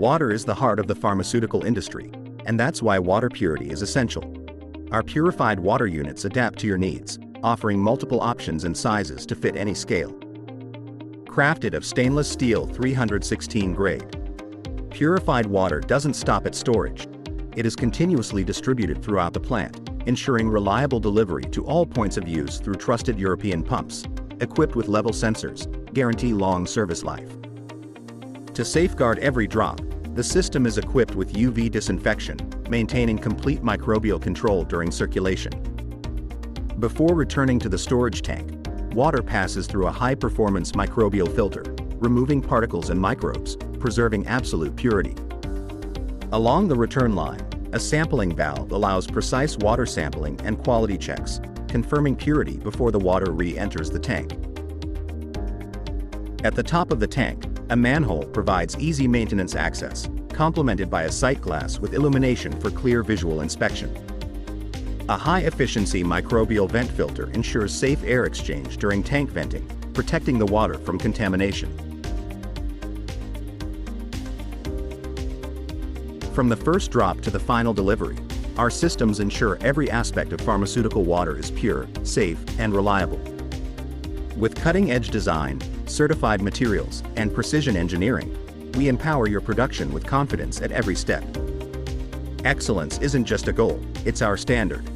Water is the heart of the pharmaceutical industry, and that's why water purity is essential. Our purified water units adapt to your needs, offering multiple options and sizes to fit any scale. Crafted of stainless steel 316 grade, purified water doesn't stop at storage. It is continuously distributed throughout the plant, ensuring reliable delivery to all points of use through trusted European pumps, equipped with level sensors, guarantee long service life. To safeguard every drop, the system is equipped with UV disinfection, maintaining complete microbial control during circulation. Before returning to the storage tank, water passes through a high-performance microbial filter, removing particles and microbes, preserving absolute purity. Along the return line, a sampling valve allows precise water sampling and quality checks, confirming purity before the water re-enters the tank. At the top of the tank, a manhole provides easy maintenance access, complemented by a sight glass with illumination for clear visual inspection. A high-efficiency microbial vent filter ensures safe air exchange during tank venting, protecting the water from contamination. From the first drop to the final delivery, our systems ensure every aspect of pharmaceutical water is pure, safe, and reliable. With cutting-edge design, certified materials, and precision engineering, we empower your production with confidence at every step. Excellence isn't just a goal, it's our standard.